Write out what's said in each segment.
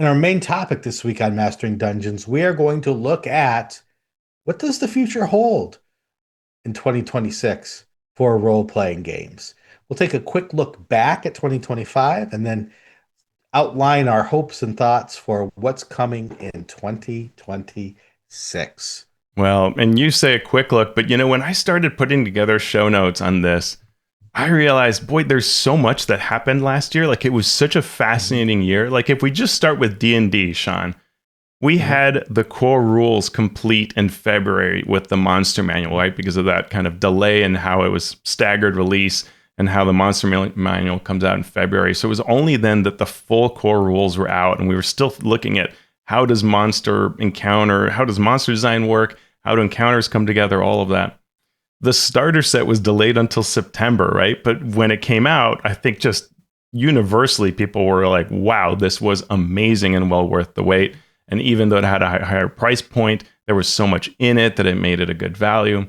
our main topic this week on Mastering Dungeons, we are going to look at what does the future hold in 2026 for role-playing games. We'll take a quick look back at 2025 and then outline our hopes and thoughts for what's coming in 2026. Well, and you say a quick look, but when I started putting together show notes on this, I realized, boy, there's so much that happened last year. Like, it was such a fascinating year. Like, if we just start with D&D, Shawn, we had the core rules complete in February with the Monster Manual, right? Because of that kind of delay in how it was staggered release and how the Monster Manual comes out in February. So it was only then that the full core rules were out, and we were still looking at how does monster design work? How do encounters come together? All of that. The starter set was delayed until September, right? But when it came out, I think just universally people were like, wow, this was amazing and well worth the wait. And even though it had a higher price point, there was so much in it that it made it a good value.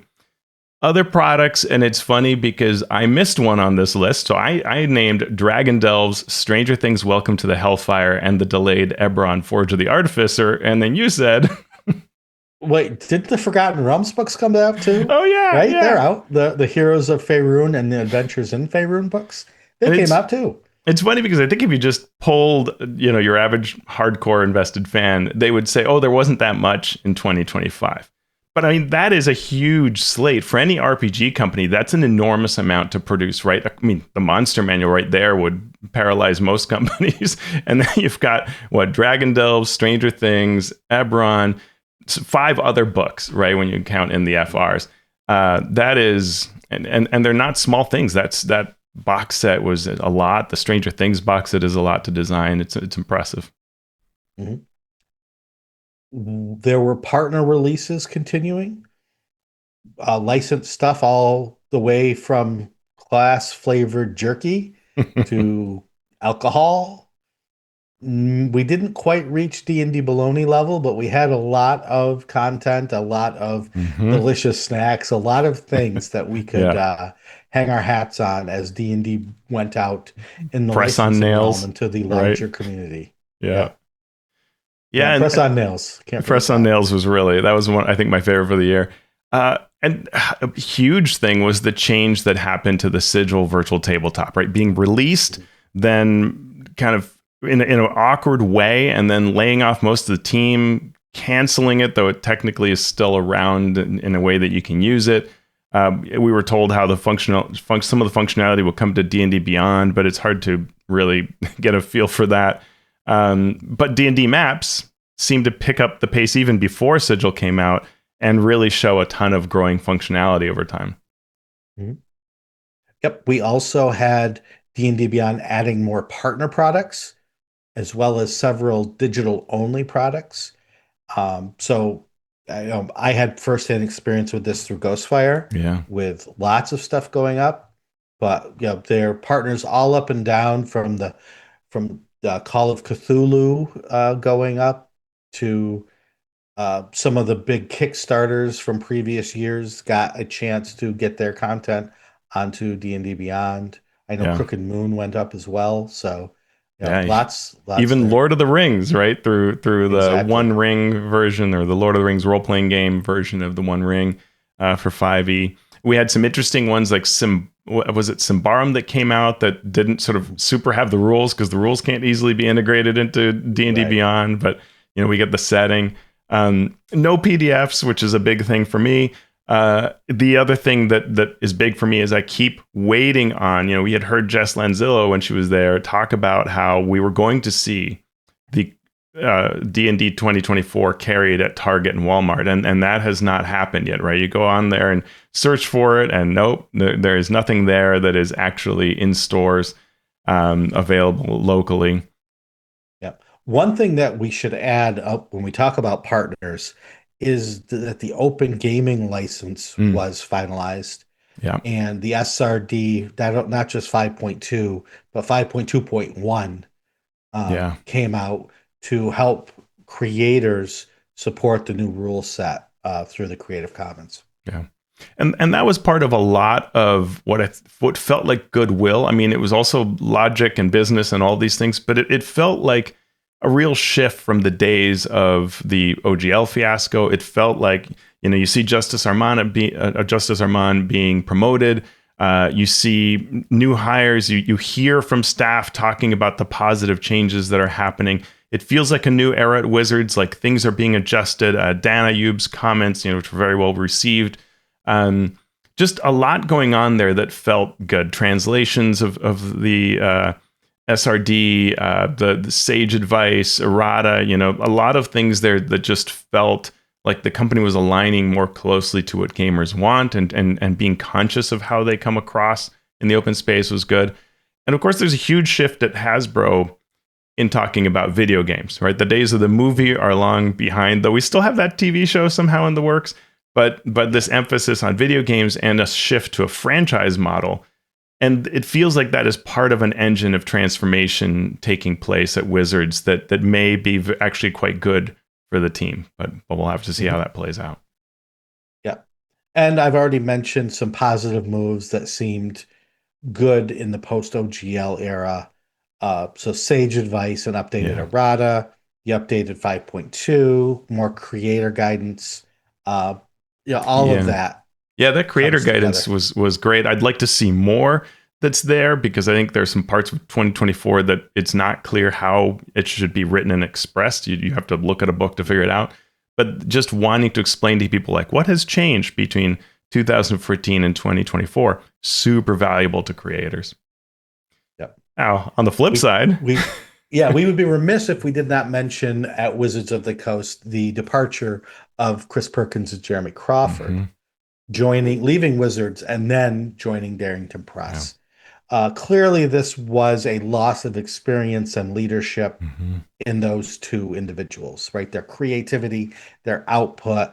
Other products, and it's funny because I missed one on this list. So I named Dragon Delves, Stranger Things Welcome to the Hellfire, and the delayed Eberron Forge of the Artificer. And then you said... Wait, did the Forgotten Realms books come out too? Oh, yeah. Right? Yeah. They're out. The Heroes of Faerun and the Adventures in Faerun books. They came out too. It's funny because I think if you just polled, your average hardcore invested fan, they would say, oh, there wasn't that much in 2025. But I mean, that is a huge slate for any RPG company. That's an enormous amount to produce, right? I mean, the Monster Manual right there would paralyze most companies. And then you've got Dragon Delves, Stranger Things, Eberron, 5 other books, right? When you count in the FRs, that is, and they're not small things. That box set was a lot. The Stranger Things box set is a lot to design. It's impressive. Mm-hmm. There were partner releases continuing, licensed stuff all the way from class flavored jerky to alcohol. We didn't quite reach D&D Bologna level, but we had a lot of content, a lot of delicious snacks, a lot of things that we could hang our hats on as D&D went out in the press on licensing nails realm into the larger community. Yeah, press on nails. Press on nails was that was one, I think, my favorite for the year. And a huge thing was the change that happened to the Sigil virtual tabletop, right? Being released, then kind of in an awkward way, and then laying off most of the team, canceling it, though it technically is still around in a way that you can use it. We were told how some of the functionality will come to D&D Beyond, but it's hard to really get a feel for that. But D&D maps seem to pick up the pace even before Sigil came out and really show a ton of growing functionality over time. Mm-hmm. Yep. We also had D&D Beyond adding more partner products, as well as several digital-only products. So I had firsthand experience with this through Ghostfire, with lots of stuff going up. But their partners all up and down from the Call of Cthulhu going up to some of the big Kickstarters from previous years got a chance to get their content onto D&D Beyond. I know Crooked Moon went up as well. So lots even there. Lord of the Rings, right? Through the One Ring version, or the Lord of the Rings role-playing game version of the One Ring for 5e. We had some interesting ones like Symbaroum that came out that didn't sort of super have the rules, because the rules can't easily be integrated into D&D Beyond, but we get the setting. No PDFs, which is a big thing for me. The other thing that is big for me is I keep waiting on, we had heard Jess Lanzillo when she was there talk about how we were going to see the D&D 2024 carried at Target and Walmart, and that has not happened yet, right? You go on there and search for it, and nope, there is nothing there that is actually in stores available locally. Yeah. One thing that we should add up when we talk about partners is that the open gaming license was finalized. Yeah. And the SRD, not just 5.2, but 5.2.1 came out to help creators support the new rule set through the Creative Commons. Yeah. And that was part of a lot of what felt like goodwill. I mean, it was also logic and business and all these things, but it felt like a real shift from the days of the OGL fiasco. It felt like, you see Justice Armand being promoted. You see new hires. You hear from staff talking about the positive changes that are happening. It feels like a new era at Wizards. Like things are being adjusted. Dan Ayub's comments, which were very well received. Just a lot going on there that felt good. Translations of the SRD, the Sage Advice, errata, a lot of things there that just felt like the company was aligning more closely to what gamers want, and being conscious of how they come across in the open space was good. And of course, there's a huge shift at Hasbro in talking about video games, right? The days of the movie are long behind, though we still have that TV show somehow in the works. But this emphasis on video games and a shift to a franchise model. And it feels like that is part of an engine of transformation taking place at Wizards that may be actually quite good for the team. But we'll have to see how that plays out. Yeah. And I've already mentioned some positive moves that seemed good in the post OGL era. So Sage Advice and updated Yeah. errata, the updated 5.2, more creator guidance, all of Yeah. that Yeah, that creator comes guidance together. was great. I'd like to see more that's there, because I think there's some parts of 2024 that it's not clear how it should be written and expressed. You have to look at a book to figure it out. But just wanting to explain to people like what has changed between 2014 and 2024, super valuable to creators. Yep. Now, on the flip We side, we yeah, we would be remiss if we did not mention at Wizards of the Coast the departure of Chris Perkins and Jeremy Crawford, Mhm. leaving Wizards and then joining Darrington Yeah. Press. Clearly, this was a loss of experience and leadership Mhm. in those two individuals, right? Their creativity, their output,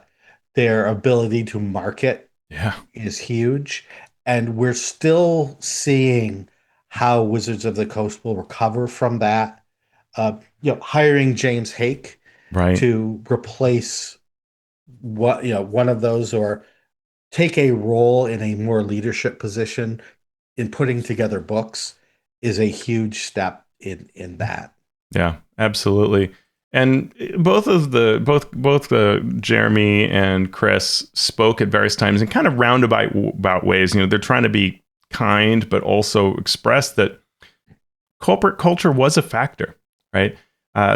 their ability to market Yeah. is huge. And we're still seeing how Wizards of the Coast will recover from that. Hiring James Hake Right. to replace one of those, or take a role in a more leadership position in putting together books, is a huge step in that. Yeah, absolutely. And both Jeremy and Chris spoke at various times in kind of roundabout about ways. They're trying to be kind, but also express that corporate culture was a factor, right?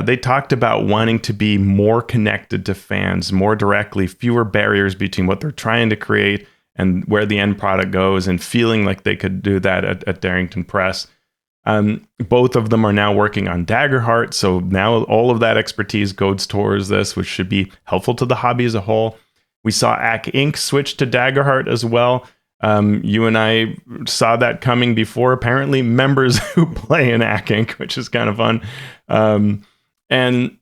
They talked about wanting to be more connected to fans, more directly, fewer barriers between what they're trying to create and where the end product goes, and feeling like they could do that at Darrington Press. Both of them are now working on Daggerheart, so now all of that expertise goes towards this, which should be helpful to the hobby as a whole. We saw AC Inc. switch to Daggerheart as well. You and I saw that coming before, apparently, members who play in AC Inc., which is kind of fun. And,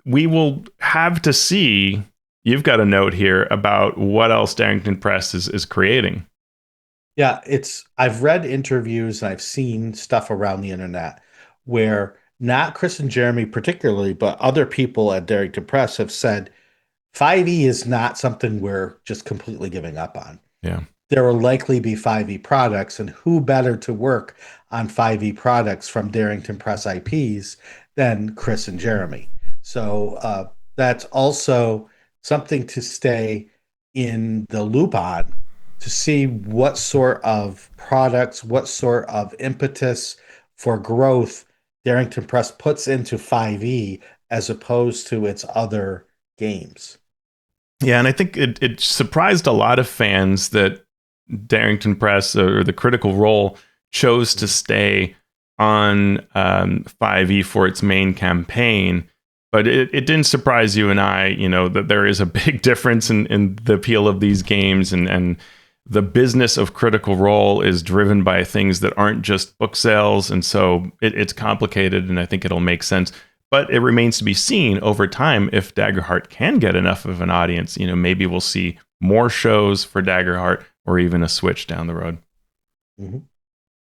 we will have to see. You've got a note here about what else Darrington Press is creating. Yeah, I've read interviews and I've seen stuff around the internet where not Chris and Jeremy particularly, but other people at Darrington Press have said 5e is not something we're just completely giving up on. Yeah. There will likely be 5e products, and who better to work on 5e products from Darrington Press IPs than Chris and Jeremy? So that's also something to stay in the loop on, to see what sort of products, what sort of impetus for growth Darrington Press puts into 5e as opposed to its other games. Yeah, and I think it surprised a lot of fans that Darrington Press, or the Critical Role, chose to stay on 5e for its main campaign. But it didn't surprise you and I, that there is a big difference in the appeal of these games, and the business of Critical Role is driven by things that aren't just book sales. And so it's complicated, and I think it'll make sense. But it remains to be seen over time if Daggerheart can get enough of an audience. Maybe we'll see more shows for Daggerheart, or even a switch down the road. Mm-hmm.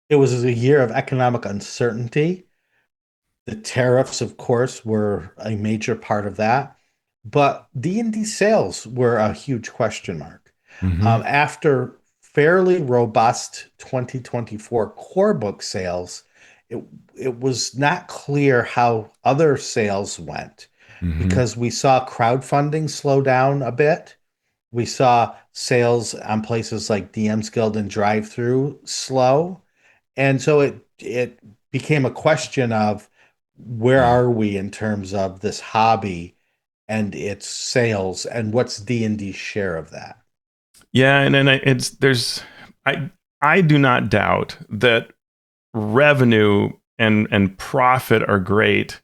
It was a year of economic uncertainty. The tariffs, of course, were a major part of that, but D&D sales were a huge question mark. Mm-hmm. After fairly robust 2024 core book sales, it it was not clear how other sales went Hmm. because we saw crowdfunding slow down a bit. We saw sales on places like DM's Guild and Drive Through slow. And so it became a question of where Yeah. are we in terms of this hobby and its sales and what's D&D's share of that? Yeah, and then it's there's I I do not doubt that revenue and profit are great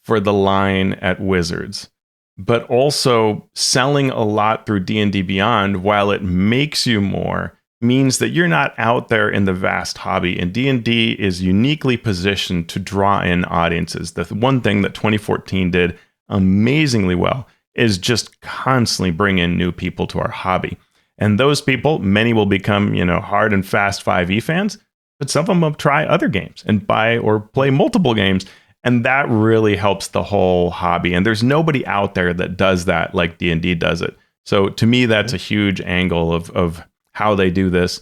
for the line at Wizards, but also selling a lot through D&D Beyond, while it makes you more, means that you're not out there in the vast hobby, and D&D is uniquely positioned to draw in audiences. The one thing that 2014 did amazingly well is just constantly bring in new people to our hobby. And those people, many will become, hard and fast 5e fans, but some of them will try other games and buy or play multiple games. And that really helps the whole hobby. And there's nobody out there that does that like D&D does it. So to me, that's a huge angle of how they do this.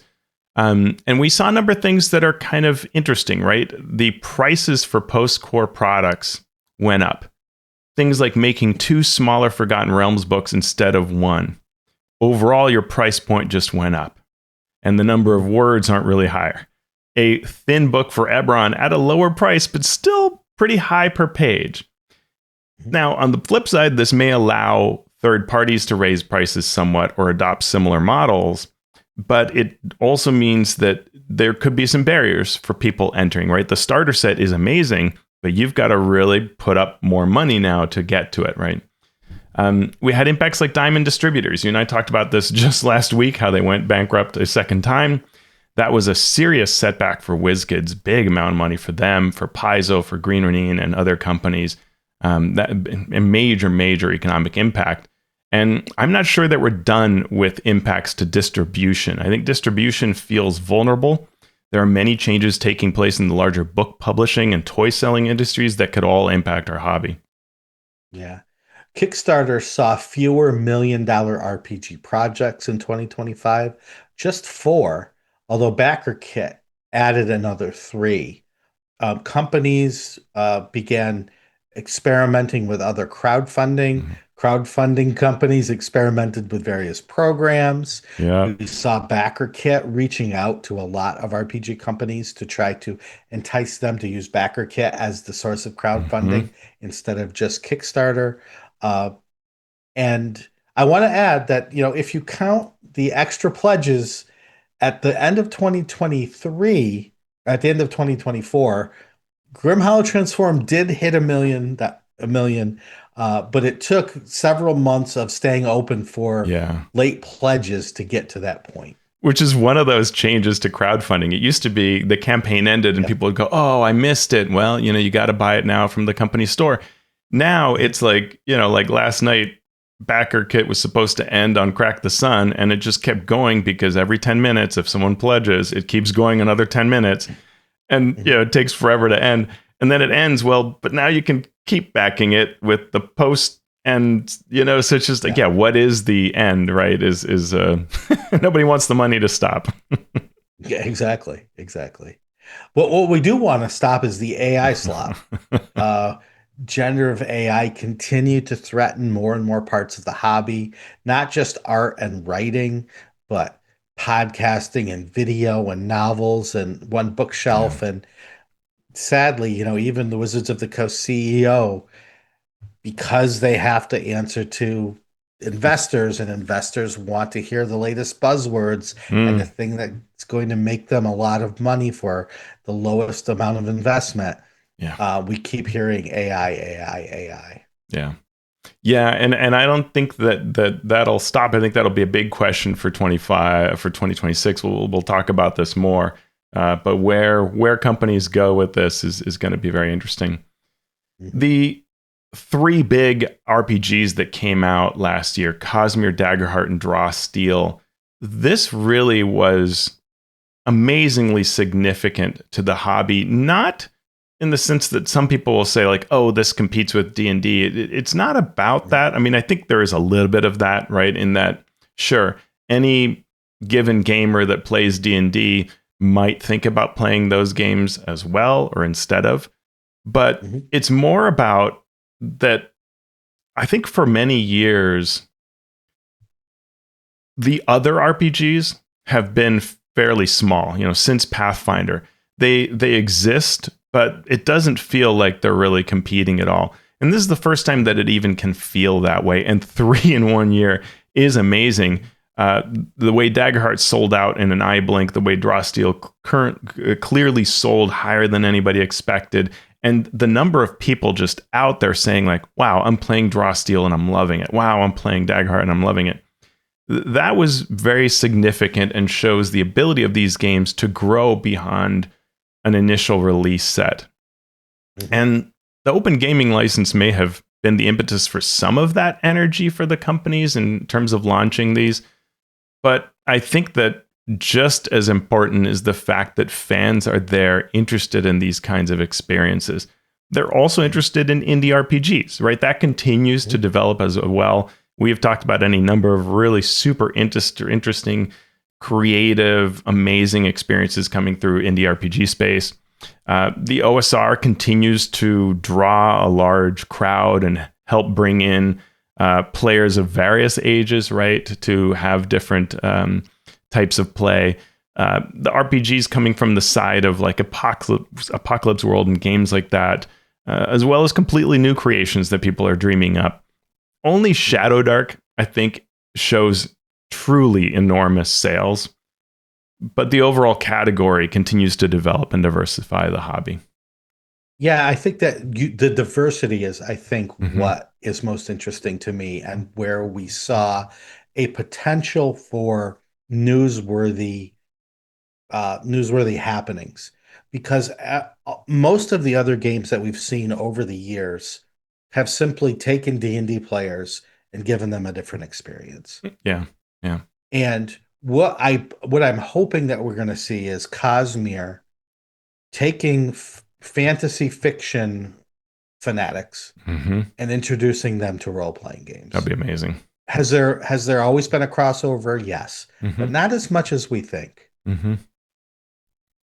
And we saw a number of things that are kind of interesting, right? The prices for post-core products went up. Things like making 2 smaller Forgotten Realms books instead of 1. Overall, your price point just went up. And the number of words aren't really higher. A thin book for Eberron at a lower price, but still pretty high per page. Now, on the flip side, this may allow third parties to raise prices somewhat or adopt similar models, but it also means that there could be some barriers for people entering, right? The starter set is amazing, but you've got to really put up more money now to get to it, right? We had impacts like Diamond Distributors. You and I talked about this just last week, how they went bankrupt a second time. That was a serious setback for WizKids, big amount of money for them, for Paizo, for Green Ronin, and other companies. That a major economic impact. And I'm not sure that we're done with impacts to distribution. I think distribution feels vulnerable. There are many changes taking place in the larger book publishing and toy selling industries that could all impact our hobby. Yeah. Kickstarter saw fewer $1 million RPG projects in 2025, just 4, although Backer Kit added another 3. Companies began experimenting with other crowdfunding. Mhm. Crowdfunding companies experimented with various programs. Yeah. We saw BackerKit reaching out to a lot of RPG companies to try to entice them to use BackerKit as the source of Hmm. crowdfunding instead of just Kickstarter. Uh, and I want to add that, if you count the extra pledges at the end of 2023, at the end of 2024, Grim Hollow Transform did hit a million, but it took several months of staying open for Yeah. late pledges to get to that point. Which is one of those changes to crowdfunding. It used to be the campaign ended and Yeah. people would go, "Oh, I missed it." Well, you got to buy it now from the company store. Now it's like, like last night, Backer Kit was supposed to end on Crack the Sun, and it just kept going because every 10 minutes, if someone pledges, it keeps going another 10 minutes. And, Mhm. it takes forever to end. And then it ends. Well, but now you can keep backing it with the post. And, so it's just like, Yeah. yeah, what is the end, right? Is nobody wants the money to stop. Yeah, exactly. Exactly. What we do want to stop is the AI slop. Uh, Generative AI continue to threaten more and more parts of the hobby, not just art and writing, but podcasting and video and novels and one Yeah. bookshelf. And sadly, even the Wizards of the Coast CEO, because they have to answer to investors, and investors want to hear the latest buzzwords and the Mm, thing that's going to make them a lot of money for the lowest amount of investment. yeah. We keep hearing AI, AI, AI. Yeah. Yeah, and I don't think that'll stop. I think that'll be a big question for 25 for 2026. We'll talk about this more. But where companies go with this is going to be very interesting. Mhm. The 3 big RPGs that came out last year, Cosmere, Daggerheart, and Draw Steel, this really was amazingly significant to the hobby, not in the sense that some people will say like, oh, this competes with D&D. It's not about that. I mean, I think there is a little bit of that, right? In that, sure, any given gamer that plays D&D might think about playing those games as well or instead of. But Mhm. it's more about that. I think for many years, the other RPGs have been fairly small, since Pathfinder. They exist, but it doesn't feel like they're really competing at all. And this is the first time that it even can feel that way. And 3 in 1 year is amazing. The way Daggerheart sold out in an eye blink, the way Drawsteel clearly sold higher than anybody expected, and the number of people just out there saying like, "Wow, I'm playing Drawsteel and I'm loving it. Wow, I'm playing Daggerheart and I'm loving it." That was very significant and shows the ability of these games to grow beyond an initial release set. Mhm. And the open gaming license may have been the impetus for some of that energy for the companies in terms of launching these. But I think that just as important is the fact that fans are there interested in these kinds of experiences. They're also interested in indie RPGs, right? That continues to Mhm. develop as well. We've talked about any number of really super interesting, creative, amazing experiences coming through indie RPG space. The OSR continues to draw a large crowd and help bring in players of various ages, right, to have different types of play. The RPGs coming from the side of like Apocalypse World and games like that, as well as completely new creations that people are dreaming up. Only Shadowdark, I think, shows truly enormous sales, but the overall category continues to develop and diversify the hobby. Yeah, I think that the diversity is, I think, Mm-hmm. what is most interesting to me, and where we saw a potential for newsworthy newsworthy happenings. Because most of the other games that we've seen over the years have simply taken D&D players and given them a different experience. Yeah, yeah. And what I'm hoping that we're going to see is Cosmere taking fantasy fiction fanatics Mm-hmm. and introducing them to role-playing That'd games. be amazing. Has there always been a crossover? Yes, Mm-hmm. but not as much as we think. Mm-hmm.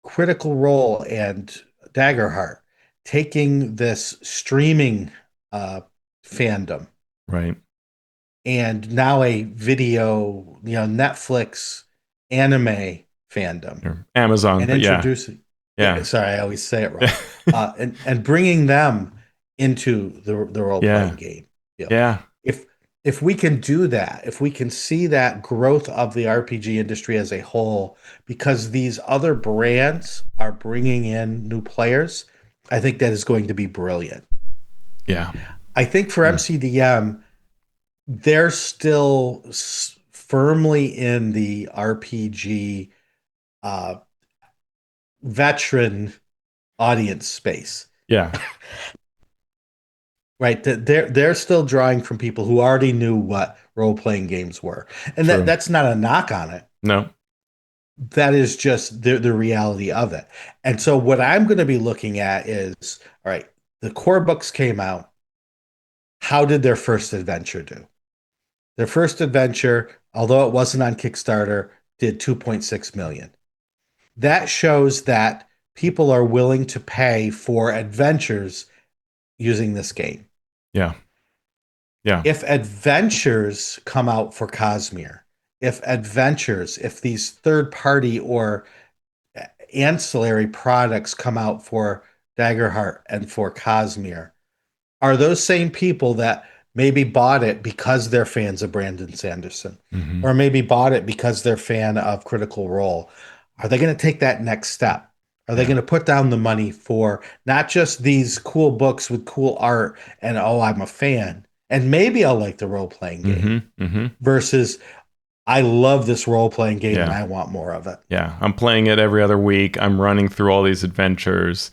Critical Role and Daggerheart taking this streaming uh, fandom Right. and now a video, Netflix anime fandom Or Amazon, and but yeah, introducing, yeah, yeah, sorry, I always say it wrong, and bringing them into the role playing yeah, game. You know, yeah, if if we can do that, if we can see that growth of the RPG industry as a whole, because these other brands are bringing in new players, I think that is going to be brilliant. yeah. I think for Mm. MCDM, they're still firmly in the RPG uh, veteran audience space, Yeah, right? They're still drawing from people who already knew what role playing games were, and true. that's not a knock on it. No. That is just the reality of it. And so what I'm going to be looking at is, all right, the core books came out. How did their first adventure do? Their first adventure, although it wasn't on Kickstarter, did 2.6 million. That shows that people are willing to pay for adventures using this game. Yeah, yeah. If adventures come out for Cosmere, if these third party or ancillary products come out for Daggerheart and for Cosmere, are those same people that maybe bought it because they're fans of Brandon Sanderson, Mm-hmm. or maybe bought it because they're fan of Critical Role? Are they going to take that next step? Are they Yeah. going to put down the money for not just these cool books with cool art and, oh, I'm a fan, and maybe I'll like the role playing game, Mm-hmm. Mm-hmm. versus I love this role playing game and Yeah. I want more of it? Yeah. I'm playing it every other week. I'm running through all these adventures.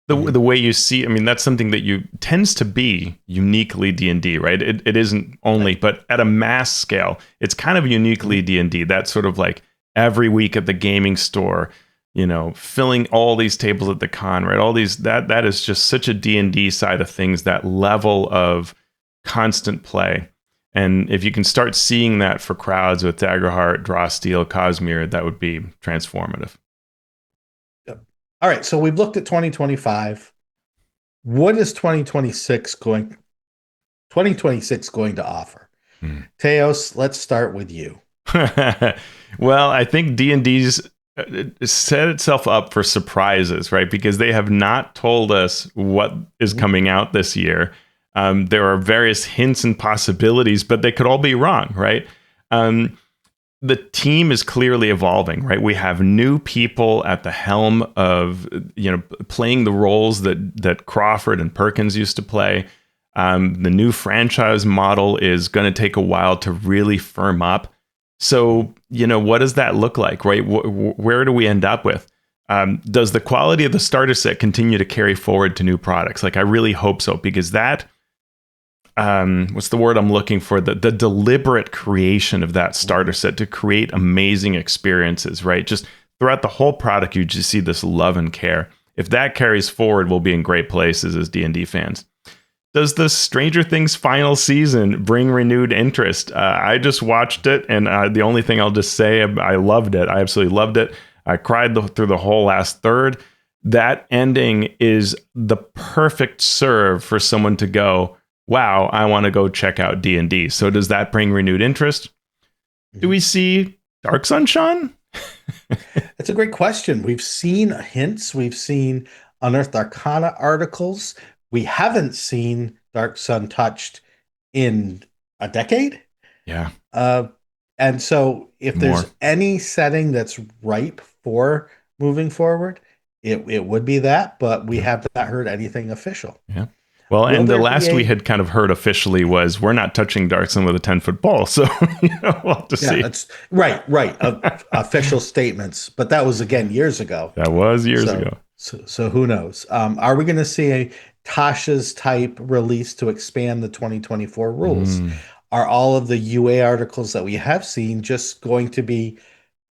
The Mhm. way you see, I mean, that's something that you tends to be uniquely D&D, right? It isn't only, Right. but at a mass scale, it's kind of uniquely Mhm. D&D. That's sort of like every week at the gaming store, filling all these tables at the con, right? All these that is just such a D&D side of things, that level of constant play. And if you can start seeing that for crowds with Daggerheart, Drawsteel, Cosmere, that would be transformative. All right, so we've looked at 2025. What is 2026 going to offer? Hmm. Teos, let's start with you. Well, I think D&D's set itself up for surprises, right? Because they have not told us what is Mhm. coming out this year. There are various hints and possibilities, but they could all be wrong, right? Um, the team is clearly evolving, right? We have new people at the helm of, playing the roles that Crawford and Perkins used to play. The new franchise model is going to take a while to really firm up. So, what does that look like, right? Where do we end up with? Does the quality of the starter set continue to carry forward to new products? Like, I really hope so, because that, what's the word I'm looking for? The deliberate creation of that starter set to create amazing experiences, right? Just throughout the whole product, you just see this love and care. If that carries forward, we'll be in great places as D&D fans. Does the Stranger Things final season bring renewed interest? I just watched it, and the only thing I'll just say, I loved it. I absolutely loved it. I cried through the whole last third. That ending is the perfect serve for someone to go, wow, I want to go check out D&D. So does that bring renewed interest? Do Mhm. we see Dark Sunshine? That's a great question. We've seen hints, we've seen Unearthed Arcana articles. We haven't seen Dark Sun touched in a decade. Yeah, Uh, and so, if there's more. any setting that's ripe for moving forward, it would be that, but we Yeah. have not heard anything official. Yeah. Well, Will and the there be last we a had kind of heard officially was we're not touching Darkson with a 10-foot ball. So, we'll have to Yeah, see. that's right. Official statements, but that was again years ago. That was years So, ago. so who knows? Are we going to see a Tasha's type release to expand the 2024 rules? Mm, Are all of the UA articles that we have seen just going to be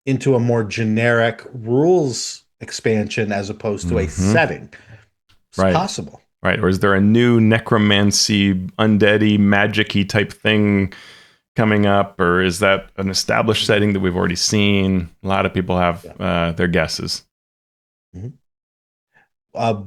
into a more generic rules expansion as opposed to a hmm. setting? It's Right. possible. Right. Or is there a new necromancy, undeady, magic-y type thing coming up? Or is that an established setting that we've already seen? A lot of people have Yeah. their guesses. Mhm.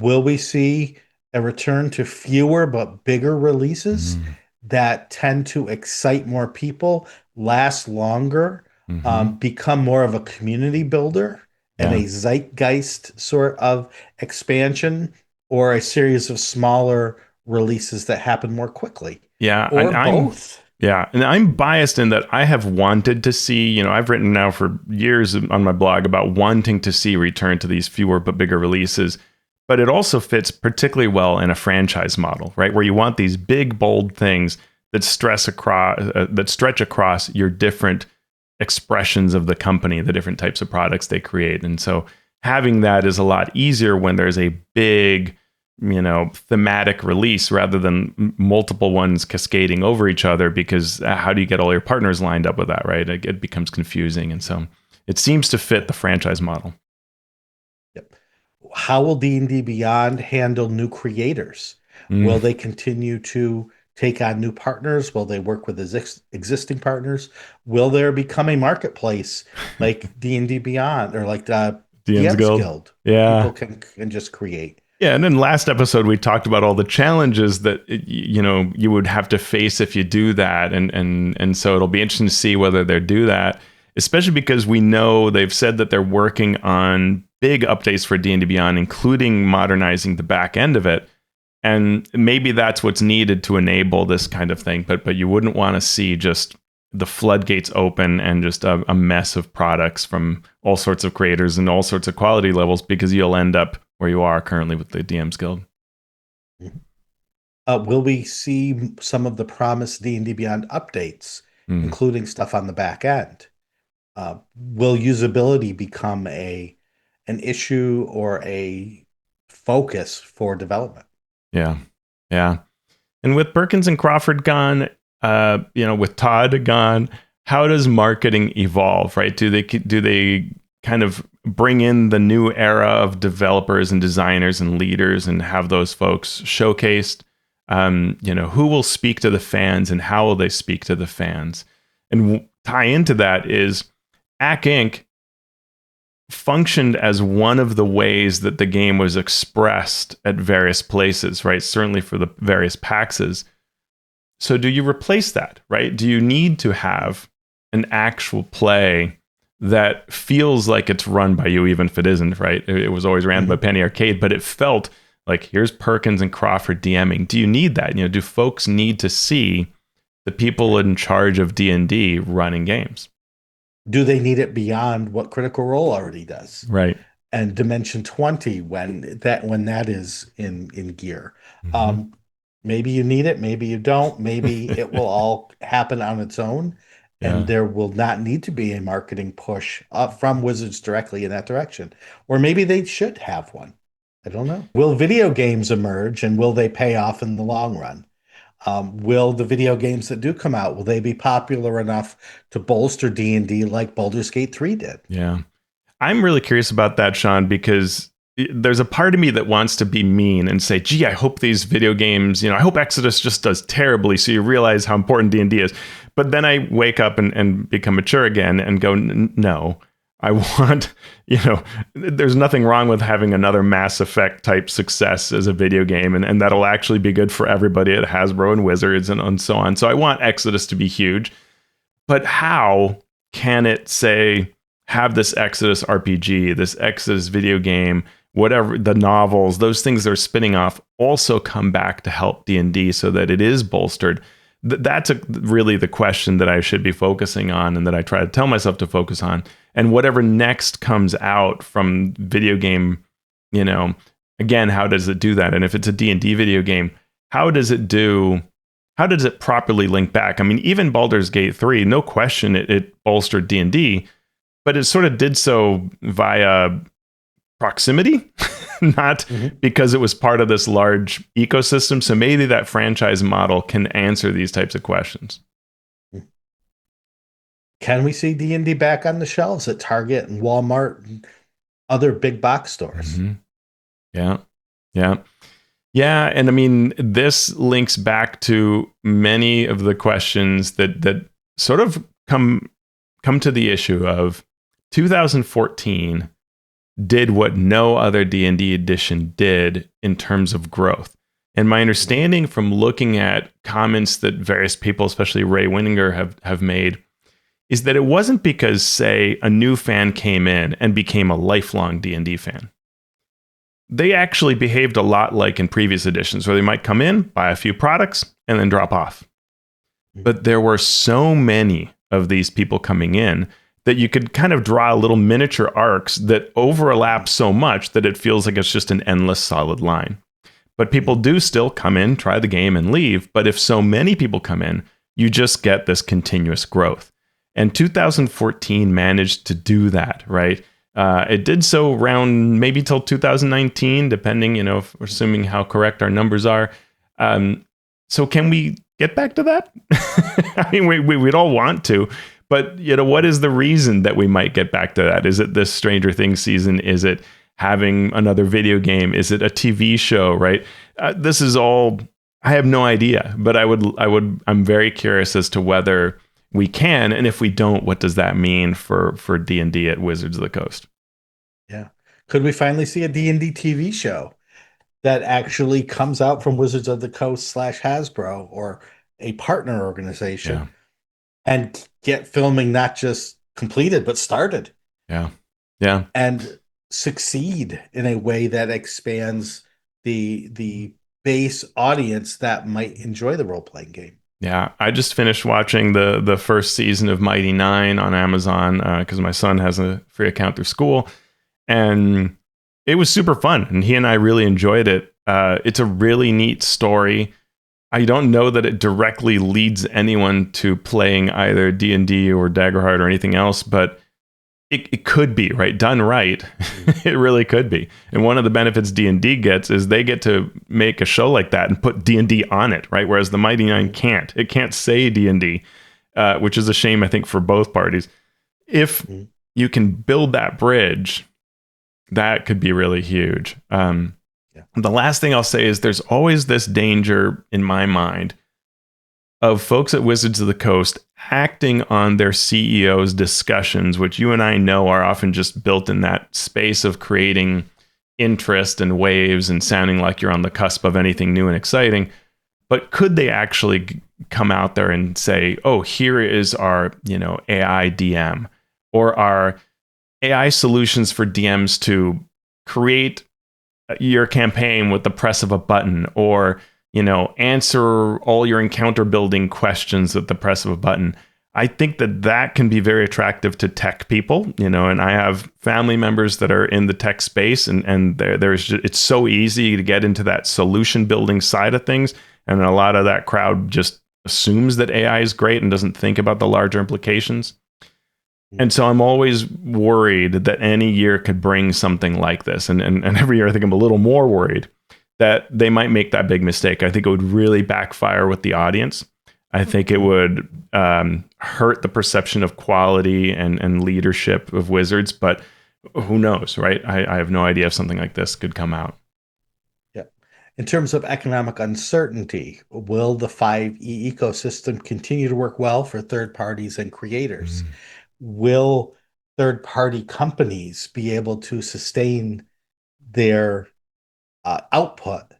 Will we see a return to fewer but bigger releases Mm, that tend to excite more people, last longer, hmm. become more of a community builder and Yeah. a zeitgeist sort of expansion, or a series of smaller releases that happen more quickly, Yeah. or both? And I'm biased in that I have wanted to see, I've written now for years on my blog about wanting to see return to these fewer but bigger releases. But it also fits particularly well in a franchise model, right? Where you want these big, bold things that that stretch across your different expressions of the company, the different types of products they create. And so having that is a lot easier when there's a big, thematic release rather than multiple ones cascading over each other, because how do you get all your partners lined up with that, right? It becomes confusing. And so it seems to fit the franchise model. Yep. How will D&D Beyond handle new creators? Mm. Will they continue to take on new partners? Will they work with existing partners? Will there become a marketplace like D&D Beyond, or like the DM's DM's Guild. Guild, where people Yeah. can just create? Yeah, and then last episode we talked about all the challenges that you would have to face if you do that, and so it'll be interesting to see whether they do that, especially because we know they've said that they're working on big updates for D&D Beyond, including modernizing the back end of it, and maybe that's what's needed to enable this kind of thing. But you wouldn't want to see just the floodgates open and just a mess of products from all sorts of creators and all sorts of quality levels, because you'll end up where you are currently with the DM's Guild. Mhm. Will we see some of the promised D&D Beyond updates, Mm, including stuff on the back end? Will usability become an issue or a focus for development? yeah, yeah. And with Perkins and Crawford gone, with Todd gone, how does marketing evolve? Right? Do they kind of bring in the new era of developers and designers and leaders and have those folks showcased? Who will speak to the fans and how will they speak to the fans? And tie into that is AC Inc. functioned as one of the ways that the game was expressed at various places, right? Certainly for the various PAXs. So do you replace that, right? Do you need to have an actual play that feels like it's run by you, even if it isn't, right? It was always ran by Penny Arcade, but it felt like here's Perkins and Crawford DMing. Do you need that? Do folks need to see the people in charge of D&D running games? Do they need it beyond what Critical Role already does? Right. And Dimension 20 when that is in gear. Mm-hmm. Maybe you need it, maybe you don't. Maybe it will all happen on its own, and Yeah. there will not need to be a marketing push from Wizards directly in that direction. Or maybe they should have one. I don't know. Will video games emerge, and will they pay off in the long run? Will the video games that do come out, will they be popular enough to bolster D&D like Baldur's Gate 3 did? Yeah. I'm really curious about that, Shawn, because there's a part of me that wants to be mean and say, gee, I hope these video games, I hope Exodus just does terribly so you realize how important D&D is. But then I wake up and become mature again and go, no, I want, there's nothing wrong with having another Mass Effect type success as a video game. And that'll actually be good for everybody at Hasbro and Wizards and so on. So I want Exodus to be huge. But how can it say, have this Exodus RPG, this Exodus video game, whatever, the novels, those things they're spinning off also come back to help D&D so that it is bolstered? That's really the question that I should be focusing on and that I try to tell myself to focus on. And whatever next comes out from video game, again, how does it do that? And if it's a D&D video game, how does it properly link back? I mean, even Baldur's Gate 3, no question, it bolstered D&D, but it sort of did so via proximity, not because it was part of this large ecosystem. So maybe that franchise model can answer these types of questions. Can we see D&D back on the shelves at Target and Walmart and other big box stores? Mm-hmm. Yeah. And I mean, this links back to many of the questions that sort of come to the issue of 2014 did what no other D&D edition did in terms of growth. And my understanding from looking at comments that various people, especially Ray Winninger, have made, is that it wasn't because, say, a new fan came in and became a lifelong D&D fan. They actually behaved a lot like in previous editions, where they might come in, buy a few products, and then drop off. But there were so many of these people coming in that you could kind of draw little miniature arcs that overlap so much that it feels like it's just an endless solid line. But people do still come in, try the game, and leave. But if so many people come in, you just get this continuous growth. And 2014 managed to do that, right? It did so around maybe till 2019, depending, if we're assuming how correct our numbers are. So can we get back to that? I mean, we'd all want to. But, what is the reason that we might get back to that? Is it this Stranger Things season? Is it having another video game? Is it a TV show, right? This is all, I have no idea, but I'm very curious as to whether we can. And if we don't, what does that mean for D&D at Wizards of the Coast? Yeah. Could we finally see a D&D TV show that actually comes out from Wizards of the Coast / Hasbro or a partner organization and get filming not just completed, but started? Yeah. And succeed in a way that expands the base audience that might enjoy the role-playing game. Yeah, I just finished watching the first season of Mighty Nine on Amazon because my son has a free account through school, and it was super fun, and he and I really enjoyed it. It's a really neat story. I don't know that it directly leads anyone to playing either D&D or Daggerheart or anything else, but it could be, right? Done right. It really could be. And one of the benefits D&D gets is they get to make a show like that and put D&D on it, right? Whereas the Mighty Nine can't. It can't say D&D, which is a shame, I think, for both parties. If you can build that bridge, that could be really huge. The last thing I'll say is there's always this danger in my mind of folks at Wizards of the Coast acting on their CEO's discussions, which you and I know are often just built in that space of creating interest and waves and sounding like you're on the cusp of anything new and exciting. But could they actually come out there and say, oh, here is our, AI DM, or our AI solutions for DMs to create your campaign with the press of a button, or answer all your encounter building questions at the press of a button. I think that can be very attractive to tech people, and I have family members that are in the tech space, and it's so easy to get into that solution building side of things, and a lot of that crowd just assumes that AI is great and doesn't think about the larger implications. And so I'm always worried that any year could bring something like this. And every year I think I'm a little more worried that they might make that big mistake. I think it would really backfire with the audience. I think it would hurt the perception of quality and leadership of Wizards, but who knows, right? I have no idea if something like this could come out. Yeah. In terms of economic uncertainty, will the 5e ecosystem continue to work well for third parties and creators? Mm. Will third-party companies be able to sustain their output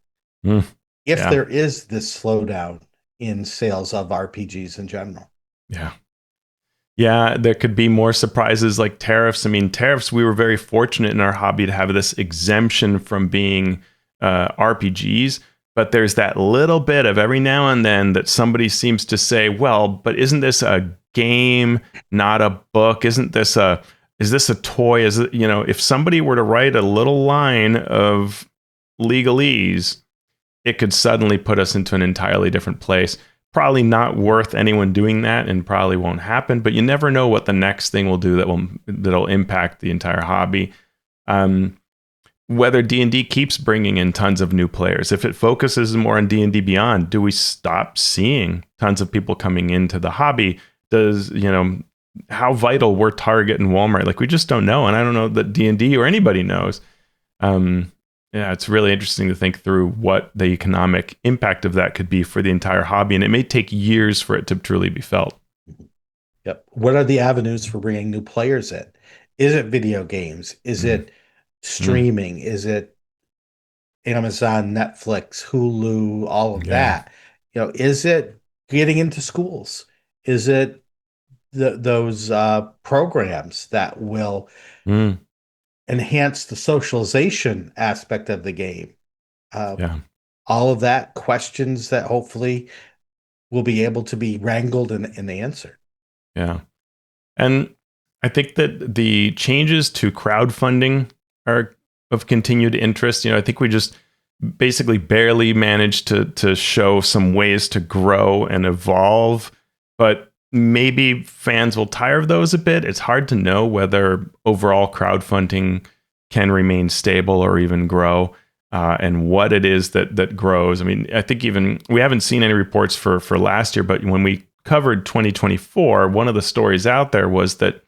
Mm. if Yeah. there is this slowdown in sales of RPGs in general? Yeah. Yeah, there could be more surprises like tariffs. I mean, tariffs, we were very fortunate in our hobby to have this exemption from being RPGs. But there's that little bit of every now and then that somebody seems to say, well, but isn't this a game, not a book? Is this a toy? Is it, if somebody were to write a little line of legalese, it could suddenly put us into an entirely different place. Probably not worth anyone doing that, and probably won't happen. But you never know what the next thing will do that'll impact the entire hobby. Whether D&D keeps bringing in tons of new players, if it focuses more on D&D Beyond, do we stop seeing tons of people coming into the hobby? Does how vital were Target and Walmart? Like, we just don't know, and I don't know that D&D or anybody knows. Yeah, it's really interesting to think through what the economic impact of that could be for the entire hobby, and it may take years for it to truly be felt. Yep. What are the avenues for bringing new players in? Is it video games? Is Mm. it Mm. streaming? Is it Amazon, Netflix, Hulu, all of Yeah. that? Is it getting into schools? Is it those programs that will Mm. enhance the socialization aspect of the game? Uh, Yeah. all of that questions that hopefully will be able to be wrangled and answered. Yeah. And I think that the changes to crowdfunding are of continued interest. I think we just basically barely managed to show some ways to grow and evolve, but maybe fans will tire of those a bit. It's hard to know whether overall crowdfunding can remain stable or even grow, and what it is that grows. I mean, I think even we haven't seen any reports for last year, but when we covered 2024, one of the stories out there was that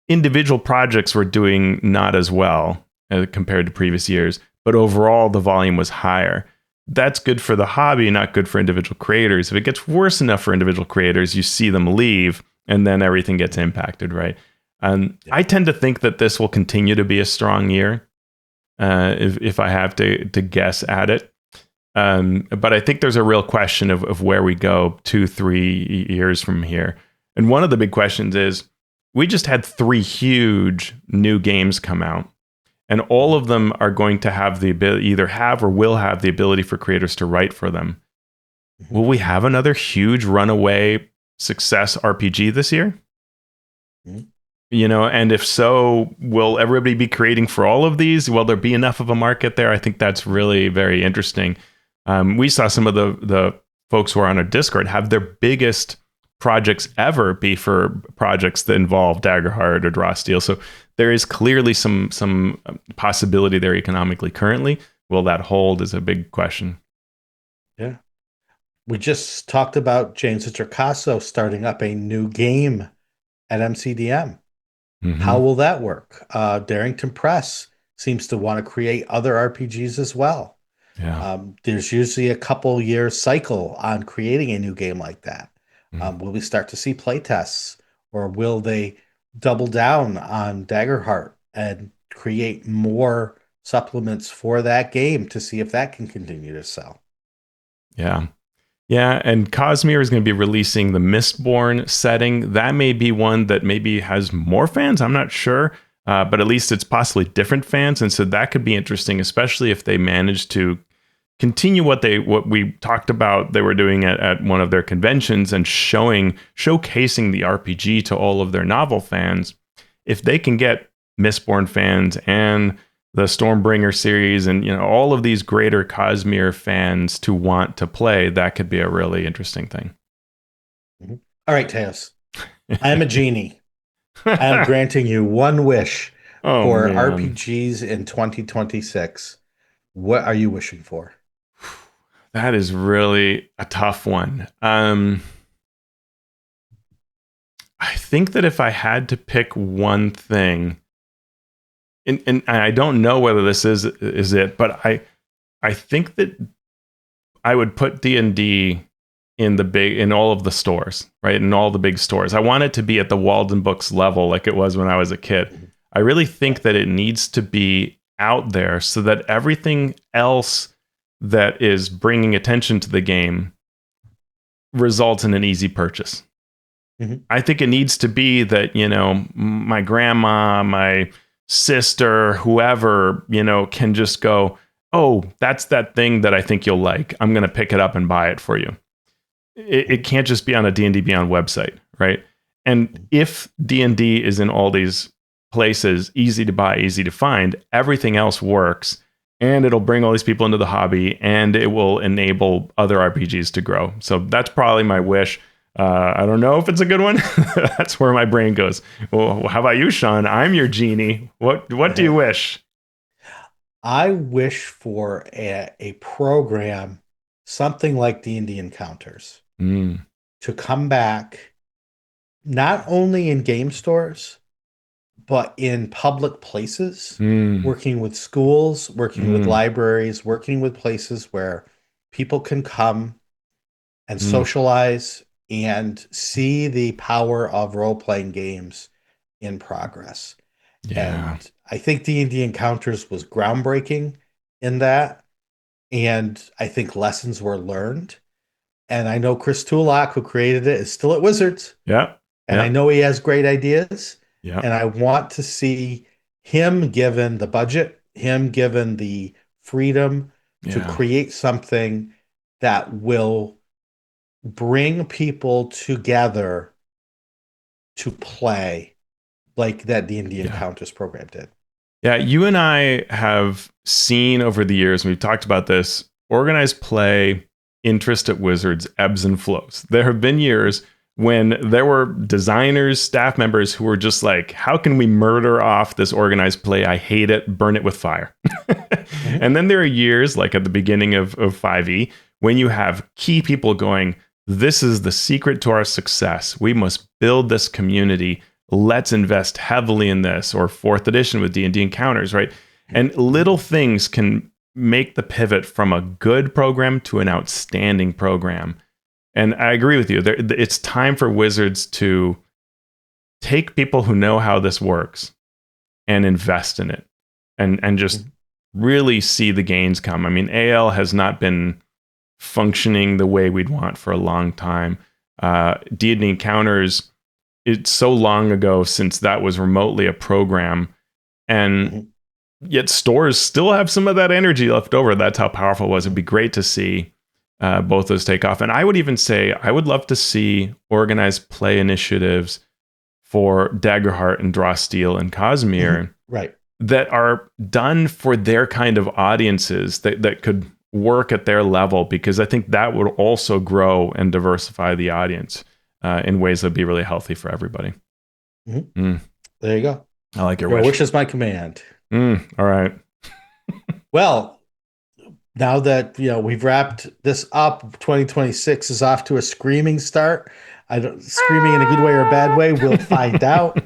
individual projects were doing not as well compared to previous years, but overall the volume was higher. That's good for the hobby, not good for individual creators. If it gets worse enough for individual creators, you see them leave, and then everything gets impacted, right? I tend to think that this will continue to be a strong year, if I have to guess at it. But I think there's a real question of where we go 2-3 years from here. And one of the big questions is, we just had 3 huge new games come out, and all of them are going to have the ability, either have or will have the ability for creators to write for them. Will we have another huge runaway success RPG this year? And if so, will everybody be creating for all of these? Will there be enough of a market there? I think that's really very interesting. We saw some of the folks who are on our Discord have their biggest projects ever be for projects that involve Daggerheart or Draw Steel. So there is clearly some possibility there economically currently. Will that hold is a big question. Yeah. We just talked about James Introcaso starting up a new game at MCDM. Mm-hmm. How will that work? Darrington Press seems to want to create other RPGs as well. Yeah. There's usually a couple years cycle on creating a new game like that. Mm. Will we start to see play tests, or will they double down on Daggerheart and create more supplements for that game to see if that can continue to sell? Yeah. Yeah, and Cosmere is going to be releasing the Mistborn setting. That may be one that maybe has more fans. I'm not sure, but at least it's possibly different fans, and so that could be interesting, especially if they manage to continue what we talked about they were doing at one of their conventions and showcasing the RPG to all of their novel fans. If they can get Mistborn fans and the Stormbringer series and all of these greater Cosmere fans to want to play, that could be a really interesting thing. Mhm. All right, Teos. I am a genie. I am granting you one wish Oh for man, RPGs in 2026. What are you wishing for? that is really a tough one. I think that if I had to pick one thing, and I don't know whether this is it, but I think that I would put D&D in all of the stores, right? In all the big stores. I want it to be at the Walden Books level like it was when I was a kid. Mhm. I really think Right. that it needs to be out there so that everything else that is bringing attention to the game results in an easy purchase. Mhm. I think it needs to be that, my grandma, my sister, whoever, can just go, "Oh, that's that thing that I think you'll like. I'm going to pick it up and buy it for you." It Mhm. can't just be on a D&D Beyond website, right? And if D&D is in all these places, easy to buy, easy to find, everything else works, and it'll bring all these people into the hobby, and it will enable other RPGs to grow. So that's probably my wish. I don't know if it's a good one. That's where my brain goes. Well, how about you, Shawn? I'm your genie. What do you wish? I wish for a program, something like D&D Encounters, Mm, to come back not only in game stores, but in public places, mm, working with schools, working with mm, libraries, working with places where people can come and mm. socialize and see the power of role-playing games in progress. Yeah, And I think D&D Encounters was groundbreaking in that. And I think lessons were learned. And I know Chris Tulloch, who created it, is still at Wizards. yeah, And I yeah, know he has great ideas. yeah, And I want to see him given the budget, him given the freedom to yeah, create something that will bring people together to play like that D&D yeah. Encounters program did. Yeah, you and I have seen over the years, and we've talked about this, organized play interest at Wizards ebbs and flows. There have been years when there were designers, staff members who were just like, how can we murder off this organized play? I hate it, burn it with fire. Mhm. And then there are years, like at the beginning of 5e, when you have key people going, this is the secret to our success. We must build this community. Let's invest heavily in this, or fourth edition with D&D Encounters, right? And little things can make the pivot from a good program to an outstanding program. And I agree with you. It's time for Wizards to take people who know how this works and invest in it, and just Mhm. really see the gains come. I mean, AL has not been functioning the way we'd want for a long time. D&D Encounters, it's so long ago since that was remotely a program, and Mhm. yet stores still have some of that energy left over. That's how powerful it was. It'd be Mhm. great to see both those take off. And I would even say I would love to see organized play initiatives for Daggerheart and Draw Steel and Mhm. Cosmere Right. that are done for their kind of audiences that could work at their level, because I think that would also grow and diversify the audience in ways that would be really healthy for everybody. Mhm. Mm, There you go. I like your Your wish. wish is my command. All right. Well, now that we've wrapped this up, 2026 is off to a screaming start. I don't screaming in a good way or a bad way. We'll find out.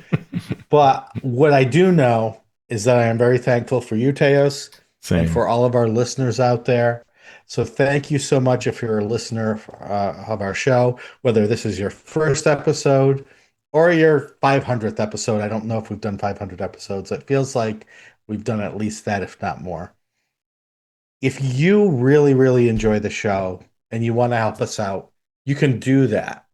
But what I do know is that I am very thankful for you, Teos, and Same. for all of our listeners out there. So thank you so much if you're a listener of our show, whether this is your first episode or your 500th episode. I don't know if we've done 500 episodes. It feels like we've done at least that, if not more. If you really, really enjoy the show and you want to help us out, you can do that.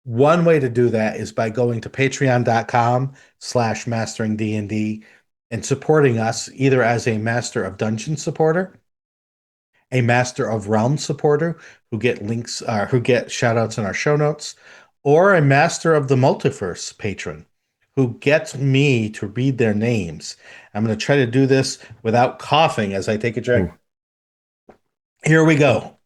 One way to do that is by going to patreon.com/mastering D&D and supporting us either as a Master of Dungeon supporter, a Master of Realm supporter who get links, who get shout outs in our show notes, or a Master of the Multiverse patron who gets me to read their names. I'm going to try to do this without coughing as I take a drink. Ooh. Here we go.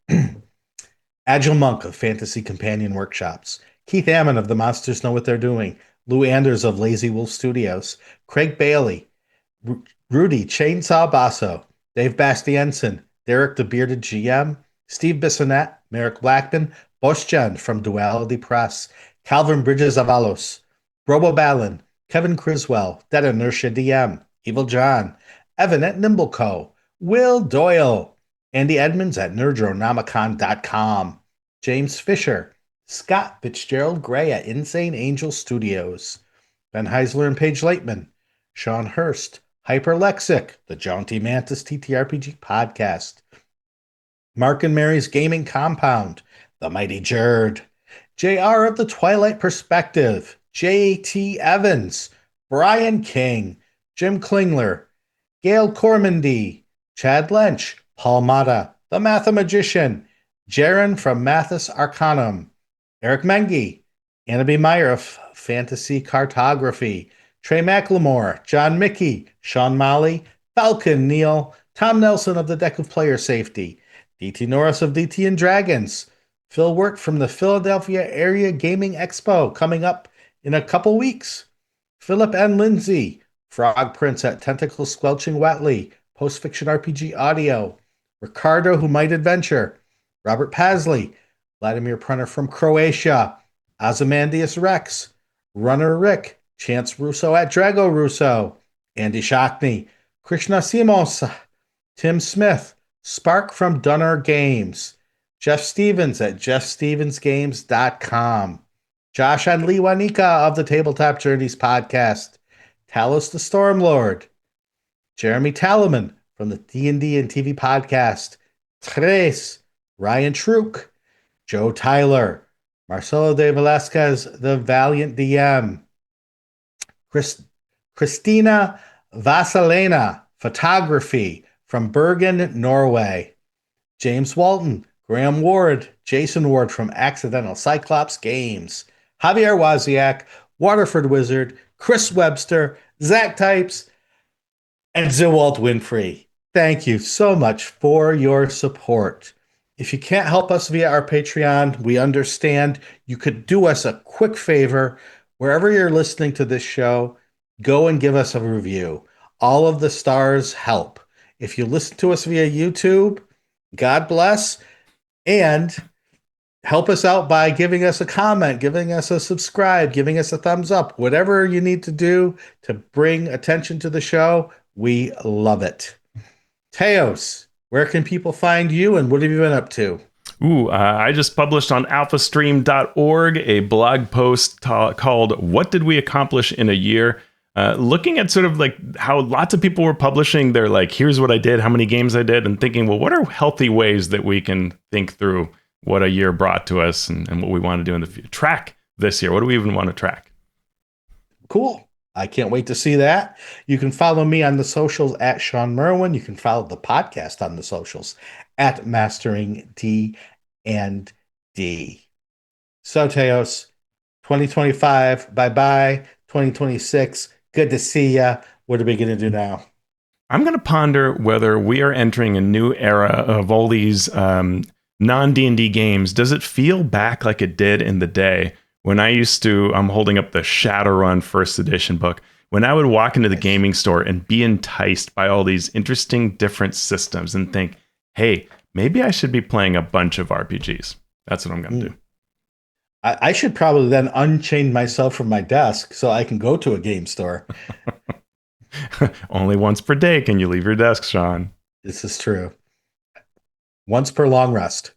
Agile Monk of Fantasy Companion Workshops, Keith Ammon of The Monsters Know What They're Doing, Lou Anders of Lazy Wolf Studios, Craig Bailey, Rudy Chainsaw Basso, Dave Bastiensen, Derek the Bearded GM, Steve Bissonette, Merrick Blackman, Boschjan from Duality Press, Calvin Bridges Avalos, Robo Ballin, Kevin Criswell, Dead Inertia DM, Evil John, Evan at Nimbleco, Will Doyle, Andy Edmonds at nerdronomicon.com, James Fisher, Scott Fitzgerald Gray at Insane Angel Studios, Ben Heisler and Paige Laitman, Sean Hurst, Hyperlexic, the Jaunty Mantis TTRPG podcast, Mark and Mary's Gaming Compound, The Mighty Jerd, JR of the Twilight Perspective, JT Evans, Brian King, Jim Klingler, Gail Cormandy, Chad Lynch, Paul Mata, The Mathemagician, Jaron from Mathis Arcanum, Eric Mengi, Anna B. Meyer of Fantasy Cartography, Trey McLemore, John Mickey, Sean Molly, Falcon Neal, Tom Nelson of the Deck of Player Safety, DT Norris of DT and Dragons, Phil Wirt from the Philadelphia Area Gaming Expo coming up in a couple weeks, Philip N. Lindsay, Frog Prince at Tentacle Squelching Wetly, Post Fiction RPG Audio, Ricardo Who Might Adventure, Robert Pasley, Vladimir Prunner from Croatia, Ozymandias Rex, Runner Rick, Chance Russo at Drago Russo, Andy Shockney, Krishna Simos, Tim Smith, Spark from Dunner Games, Jeff Stevens at jeffstevensgames.com, Josh and Lee Wanika of the Tabletop Journeys podcast, Talos the Stormlord, Jeremy Talaman from the D&D and TV podcast, Tres, Ryan Truk, Joe Tyler, Marcelo de Velasquez, the Valiant DM, Christina Vasalena, photography from Bergen, Norway, James Walton, Graham Ward, Jason Ward from Accidental Cyclops Games, Javier Waziak, Waterford Wizard, Chris Webster, Zach Types, and Zewalt Winfrey. Thank you so much for your support. If you can't help us via our Patreon, we understand. You could do us a quick favor. Wherever you're listening to this show, go and give us a review. All of the stars help. If you listen to us via YouTube, God bless, and help us out by giving us a comment, giving us a subscribe, giving us a thumbs up, whatever you need to do to bring attention to the show. We love it. Teos, where can people find you and what have you been up to? I just published on alphastream.org a blog post called What Did We Accomplish in a Year? Looking at sort of like how lots of people were publishing their like, here's what I did, how many games I did, and thinking, well, what are healthy ways that we can think through what a year brought to us and what we want to do in the future? Track this year. What do we even want to track? Cool. I can't wait to see that. You can follow me on the socials at Sean Merwin. You can follow the podcast on the socials at Mastering D and D. So, Teos, 2025, bye-bye. 2026, good to see ya. What are we going to do now? I'm going to ponder whether we are entering a new era of all these non-D&D games. Does it feel back like it did in the day when I used to, I'm holding up the Shadowrun first edition book, when I would walk into the gaming store and be enticed by all these interesting different systems and think, hey, maybe I should be playing a bunch of RPGs. That's what I'm going to do. I should probably then unchain myself from my desk so I can go to a game store. Only once per day can you leave your desk, Sean. This is true. Once per long rest.